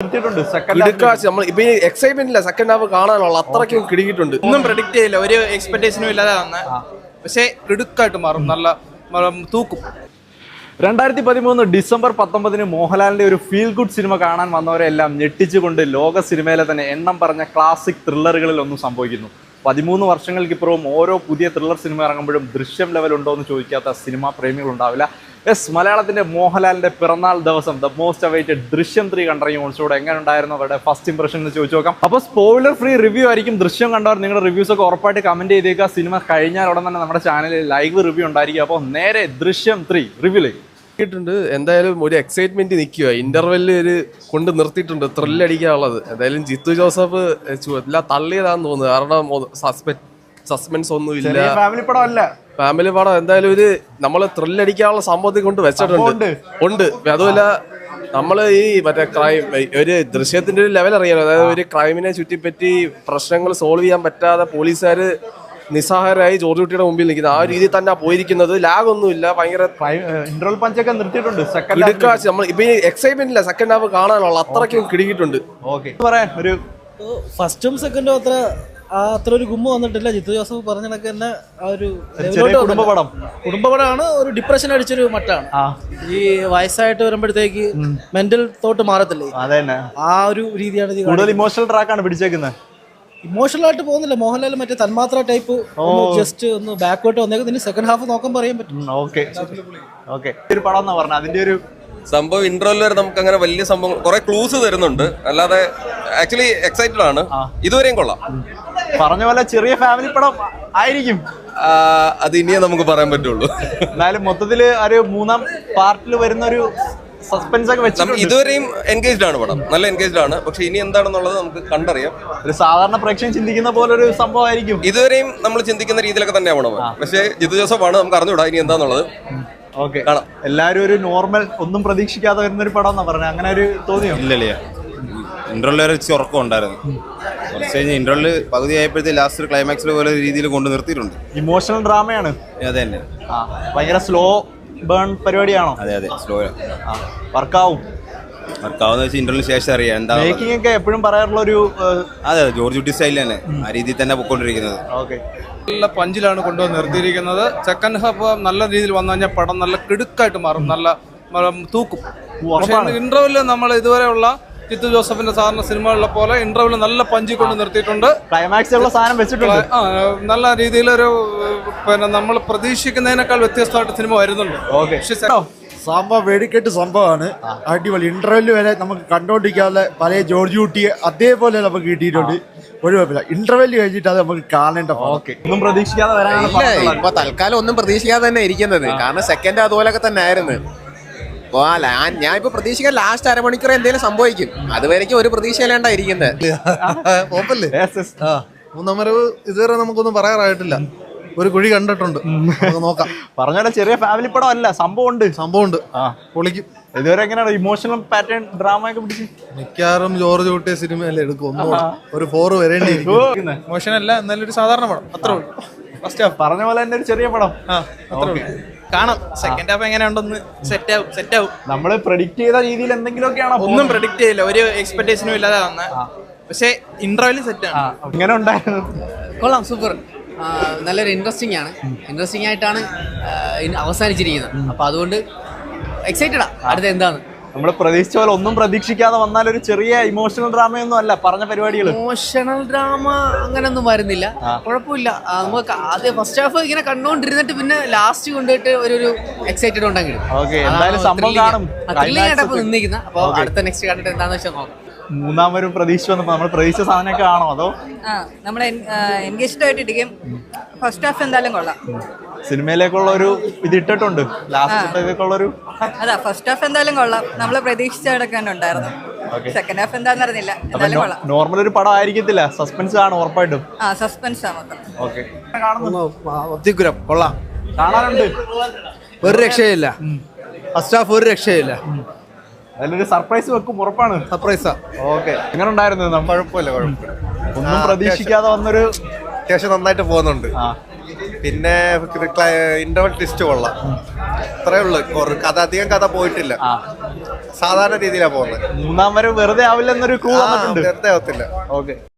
Excitement second half കാണാനുള്ള അത്രയ്ക്കും കിടിയിട്ടുണ്ട്. ഒന്നും പ്രെഡിക്ട് ചെയ്യില്ല, ഒരു എക്സ്പെക്ടേഷനും ഇല്ലാതെ വന്ന, പക്ഷേ കിടുക്കായിട്ട് മാറും, നല്ല തൂക്കും. 2013 ഡിസംബർ 19 മോഹൻലാലിന്റെ ഒരു ഫീൽ ഗുഡ് സിനിമ കാണാൻ വന്നവരെല്ലാം ഞെട്ടിച്ചുകൊണ്ട് ലോക സിനിമയിലെ തന്നെ എണ്ണം പറഞ്ഞ ക്ലാസിക് ത്രില്ലറുകളിൽ ഒന്നും സംഭവിക്കുന്നു. 13 വർഷങ്ങൾക്കിപ്പുറവും ഓരോ പുതിയ ത്രില്ലർ സിനിമ ഇറങ്ങുമ്പോഴും ദൃശ്യം ലെവൽ ഉണ്ടോ എന്ന് ചോദിക്കാത്ത സിനിമാ പ്രേമികൾ ഉണ്ടാവില്ല. മലയാളത്തിന്റെ മോഹൻലാലിന്റെ പിറന്നാൾ ദിവസം ദ മോസ്റ്റ് അവൈറ്റഡ് ദൃശ്യം 3 കണ്ടിറങ്ങി ഓൾസോടെ എങ്ങനെ ഉണ്ടായിരുന്നു അവരുടെ ഫസ്റ്റ് ഇംപ്രഷൻ എന്ന് ചോദിച്ചു നോക്കാം. അപ്പോൾ സ്പോയിലർ ഫ്രീ റിവ്യൂ ആയിരിക്കും. ദൃശ്യം കണ്ടവർ നിങ്ങളുടെ റിവ്യൂസ് ഒക്കെ ഉറപ്പായിട്ട് കമന്റ് ചെയ്തേക്കുക. സിനിമ കഴിഞ്ഞാൽ ഉടൻ തന്നെ നമ്മുടെ ചാനലിൽ ലൈവ് റിവ്യൂ ഉണ്ടായിരിക്കും. അപ്പോൾ നേരെ ദൃശ്യം 3 റിവ്യൂലേക്ക് ണ്ട്. എന്തായാലും ഒരു എക്സൈറ്റ്മെന്റ് നിൽക്കുക. ഇന്റർവെല്ലിൽ ഒരു കൊണ്ട് നിർത്തിയിട്ടുണ്ട് ത്രില്ലടിക്കാനുള്ളത്. എന്തായാലും ജിത്തു ജോസഫ് എല്ലാം തള്ളിയതാന്ന് തോന്നുന്നു. കാരണം സസ്പെൻസ് ഒന്നും ഇല്ല, ഫാമിലി പടം. എന്തായാലും ഒരു നമ്മള് ത്രില്ലടിക്കാനുള്ള സംഭവത്തിൽ കൊണ്ട് വെച്ചിട്ടുണ്ട് ഉണ്ട്. അതുമല്ല നമ്മള് ഈ മറ്റേ ക്രൈം ഒരു ദൃശ്യത്തിന്റെ ഒരു ലെവൽ അറിയാലോ. അതായത് ഒരു ക്രൈമിനെ ചുറ്റിപ്പറ്റി പ്രശ്നങ്ങൾ സോൾവ് ചെയ്യാൻ പറ്റാതെ പോലീസുകാര് നിസ്സഹായരായി ജോർജ് കുട്ടിയുടെ മുമ്പിൽ നിൽക്കുന്നത്. ആ രീതിയിൽ തന്നെ പോയിരിക്കുന്നത്. ലാഗ് ഒന്നുമില്ല, ഭയങ്കര ഇന്റർവൽ പഞ്ചൊക്കെ നിർത്തിയിട്ടുണ്ട്. നമ്മൾ ഇപ്പൊ എക്സൈറ്റ്മെന്റ് ഇല്ല, സെക്കൻഡ് ഹാഫ് കാണാനുള്ള അത്രയ്ക്കും കിടിയിട്ടുണ്ട്. ഒരു ഫസ്റ്റും സെക്കൻഡും അത്ര ഒരു ഗുമ്മ വന്നിട്ടില്ല. ജിത്തു ജോസഫ് പറഞ്ഞ കണക്ക് തന്നെ ആ ഒരു കുടുംബപടമാണ്. ഒരു ഡിപ്രഷൻ അടിച്ചൊരു മട്ടാണ്. ഈ വയസ്സായിട്ട് വരുമ്പോഴത്തേക്ക് മെന്റൽ തോട്ട് മാറത്തില്ലേ, ആ ഒരു രീതിയാണ്. കൂടുതൽ ഇമോഷണൽ ട്രാക്കാണ് പിടിച്ചേക്കുന്നത്. ഇമോഷണൽ ആയിട്ട് പോകുന്നില്ല. മോഹൻലാൽ മറ്റേ തന്മാത്ര ടൈപ്പ് ജസ്റ്റ് ഒന്ന് ബാക്ക്വേർഡ് വന്നേക്കും. സെക്കൻഡ് ഹാഫ് നോക്കാൻ പറയാൻ പറ്റും. ഒരു പടം എന്നാ പറഞ്ഞ അതിന്റെ ഒരു സംഭവം ഇന്റർവെൽ വരെ നമുക്ക് അങ്ങനെ വലിയ സംഭവം കുറെ ക്ലൂസ് തരുന്നുണ്ട്. അല്ലാതെ ആക്ച്വലി എക്സൈറ്റഡ് ആണ്. ഇതുവരെയും കൊള്ളാം. പറഞ്ഞ പോലെ ചെറിയ ഫാമിലി പടം ആയിരിക്കും. അത് ഇനിയേ നമുക്ക് പറയാൻ പറ്റുള്ളൂ. എന്നാലും മൊത്തത്തില് ഒരു 3ാം പാർട്ടിൽ വരുന്ന ഒരു സസ്പെൻസ് ഒക്കെ വെച്ച് ഇതുവരെയും എൻഗേജ്ഡ് ആണ് പടം, നല്ല എൻഗേജ്ഡ് ആണ്. പക്ഷെ ഇനി എന്താണെന്നുള്ളത് നമുക്ക് കണ്ടറിയാം. ഒരു സാധാരണ പ്രേക്ഷകൻ ചിന്തിക്കുന്ന പോലെ ഒരു സംഭവം ആയിരിക്കും. ഇതുവരെയും നമ്മൾ ചിന്തിക്കുന്ന രീതിയിലൊക്കെ തന്നെയാണ്. പക്ഷേ ജിത്തു ജോസഫ് ആണ്, നമുക്ക് അറിഞ്ഞൂടാ ഇനി എന്താന്നുള്ളത്. കാണാം. എല്ലാരും ഒരു നോർമൽ ഒന്നും പ്രതീക്ഷിക്കാതെ വരുന്ന ഒരു പടം എന്നാ പറഞ്ഞത്. അങ്ങനെ ഒരു തോന്നിയോ? ഇല്ലല്ലേ, ഇന്റർവെൽ വരെ ഉറക്കം ഉണ്ടായിരുന്നു. കുറച്ച് കഴിഞ്ഞ് ഇന്റർവെൽ പകുതി ആയപ്പോഴത്തെ ലാസ്റ്റ് ഒരു ക്ലൈമാക്സിൽ പോലെ രീതിയിൽ കൊണ്ട് നിർത്തിയിട്ടുണ്ട്. ഇമോഷണൽ ഡ്രാമയാണ്. അതെ തന്നെ, ഭയങ്കര സ്ലോ ബേൺ പരിപാടിയാണോ? അതെ സ്ലോ വർക്കാവും. വർക്കാവുന്ന വെച്ചാൽ ഇന്റർവെല്ലിന് ശേഷം അറിയാം എന്താ. മേക്കിംഗ് ഒക്കെ എപ്പോഴും പറയാറുള്ള ഒരു അതെ ജോർജ് കുട്ടി സ്റ്റൈൽ തന്നെ, ആ രീതിയിൽ തന്നെ പൊയ്ക്കൊണ്ടിരിക്കുന്നത്. നല്ല പഞ്ചിലാണ് കൊണ്ടുവന്ന് നിർത്തിയിരിക്കുന്നത്. സെക്കൻഡ് ഹാഫ് നല്ല രീതിയിൽ വന്നു കഴിഞ്ഞാൽ പടം നല്ല കിടുക്കായിട്ട് മാറും, നല്ല തൂക്കും. പക്ഷേ ഇന്റർവെല്ലിൽ നമ്മൾ ഇതുവരെയുള്ള ജിത്തു ജോസഫിന്റെ സാധാരണ സിനിമകളിലെ പോലെ ഇന്റർവെല്ലിൽ നല്ല പഞ്ചി കൊണ്ട് നിർത്തിയിട്ടുണ്ട്. ക്ലൈമാക്സിലുള്ള സാധനം വെച്ചിട്ടുണ്ട്. നല്ല രീതിയിലൊരു നമ്മൾ പ്രതീക്ഷിക്കുന്നതിനേക്കാൾ വ്യത്യസ്തമായിട്ട് സിനിമ വരുന്നുണ്ട്. സംഭവം വെടിക്കെട്ട് സംഭവമാണ്. അടിപൊളി. ഇന്റർവെല്ലിൽ വരെ നമുക്ക് കണ്ടോണ്ടിരിക്കാതെ പഴയ ജോർജ് കുട്ടിയെ അതേപോലെ നമുക്ക് കിട്ടിയിട്ടുണ്ട്. ഒരു കുഴപ്പമില്ല. ഇന്റർവെല്ല് കഴിഞ്ഞിട്ട് അത് നമുക്ക് കാണേണ്ട. ഒന്നും പ്രതീക്ഷിക്കാതെ വരാനാണ്. ഇപ്പൊ തൽക്കാലം ഒന്നും പ്രതീക്ഷിക്കാതെ തന്നെ ഇരിക്കുന്നത്. കാരണം സെക്കൻഡ് അതുപോലൊക്കെ തന്നെ ആയിരുന്നു. അപ്പൊ ഞാൻ ഇപ്പൊ പ്രതീക്ഷിക്കാൻ ലാസ്റ്റ് അരമണിക്കൂർ എന്തെങ്കിലും സംഭവിക്കും. അതുവരേക്കും ഒരു പ്രതീക്ഷയിലാണ്ടാ ഇരിക്കുന്നത്. മൂന്നാം വരവ് ഇതുവരെ നമുക്കൊന്നും പറയാറായിട്ടില്ല. ഒരു കുഴി കണ്ടിട്ടുണ്ട്, നോക്കാം. പറഞ്ഞ ചെറിയ ഫാമിലി പടം അല്ല, സംഭവമുണ്ട്. പൊളിക്കും. ഇതുവരെ എങ്ങനെയാണ് ഇമോഷണൽ പാറ്റേൺ ഡ്രാമ ഒക്കെ പിടിച്ച് മിക്കവാറും ജോർജ് കുട്ടിയ സിനിമയല്ലേ എടുക്കും. ഒരു 4 വരേണ്ടി. ഇമോഷൻ അല്ല, എന്നാലും ഒരു സാധാരണ പടം അത്രേ ഉള്ളൂ. പറഞ്ഞ പോലെ തന്നെ ഒരു ചെറിയ പടം കാണാം. സെക്കൻഡ് ഹാഫ് എങ്ങനെയുണ്ടെന്ന് സെറ്റ് ആവും. നമ്മള് പ്രെഡിക്ട് ചെയ്ത രീതിയിൽ എന്തെങ്കിലുമൊക്കെയാണോ? ഒന്നും പ്രെഡിക്ട് ചെയ്യില്ല, ഒരു എക്സ്പെക്ടേഷനും ഇല്ലാതെ വന്ന, പക്ഷേ ഇന്റർവെല്ലിൽ സെറ്റാണ്. ഇങ്ങനെ ഉണ്ടായിരുന്നു. കൊള്ളാം, സൂപ്പർ. നല്ലൊരു ഇൻട്രസ്റ്റിംഗ് ആയിട്ടാണ് അവസാനിച്ചിരിക്കുന്നത്. അപ്പൊ അതുകൊണ്ട് എക്സൈറ്റഡാ അടുത്ത എന്താണ്. നമ്മൾ പ്രതീക്ഷിച്ച പോലെ ഒന്നും പ്രതീക്ഷിക്കാതെ വന്നാൽ ഒരു ചെറിയ ഇമോഷണൽ ഡ്രാമയൊന്നും അല്ല പറഞ്ഞ പരിപാടികൾ. ഇമോഷണൽ ഡ്രാമ അങ്ങനെയൊന്നും വരുന്നില്ല, കുഴപ്പമില്ല. നമുക്ക് ആദ്യം ഫസ്റ്റ് ഹാഫ് ഇങ്ങനെ കണ്ടുകൊണ്ടിരുന്നിട്ട് പിന്നെ ലാസ്റ്റ് കൊണ്ടുപോയിട്ട് ഒരു എക്സൈറ്റഡ് ഉണ്ടെങ്കിലും നിന്നിരിക്കുന്ന. അപ്പൊ അടുത്ത നെക്സ്റ്റ് കണ്ടിട്ട് എന്താന്ന് വെച്ചാൽ നോക്കാം. മൂന്നാമൊരു പ്രതീക്ഷ വന്നപ്പോ നമ്മൾ പ്രതീക്ഷ സാധനമൊക്കെ ആണോ അതോ നമ്മൾ എൻഗേജ്ഡ് ആയിട്ടിരിക്കും. ഫസ്റ്റ് ഹാഫ് എന്തായാലും കൊള്ളാം. സിനിമയിലേക്കുള്ള ഒരു ഇത് ഇട്ടിട്ടുണ്ട് ലാസ്റ്റ്. അതാ ഫസ്റ്റ് ഹാഫ് എന്തായാലും കൊള്ളാം. നമ്മള് പ്രതീക്ഷിച്ചെടുക്കാനുണ്ടായിരുന്നു. സെക്കൻഡ് ഹാഫ് എന്താന്ന് അറിഞ്ഞില്ല. എന്തായാലും കൊള്ളാം. നോർമൽ ഒരു പടം ആയിരിക്കത്തില്ല, സസ്പെൻസ് ആണ് ഉറപ്പായിട്ടും. സസ്പെൻസ് ആണ്. അത്യുഗ്രം. കൊള്ളാം, കാണാനുണ്ട്. ഒരു രക്ഷയില്ല. ഫസ്റ്റ് ഹാഫ് ഒരു രക്ഷയില്ല. അതിലൊരു സർപ്രൈസ് വെക്കും, ഉറപ്പാണ്. സർപ്രൈസാ. എങ്ങനെ ഉണ്ടായിരുന്നു? കുഴപ്പമില്ല. ഒന്നും പ്രതീക്ഷിക്കാതെ വന്നൊരു അത്യാവശ്യം നന്നായിട്ട് പോകുന്നുണ്ട്. പിന്നെ ഇന്റർവൽ ട്വിസ്റ്റ് കൊള്ളാം. അത്രേ ഉള്ളു. അധികം കഥ പോയിട്ടില്ല. സാധാരണ രീതിയിലാണ് പോകുന്നത്. മൂന്നാം വരവ് വെറുതെ ആവില്ലെന്നൊരു ക്ലൂ തന്നിട്ടുണ്ട്. വെറുതെ ആവത്തില്ല. ഓക്കെ.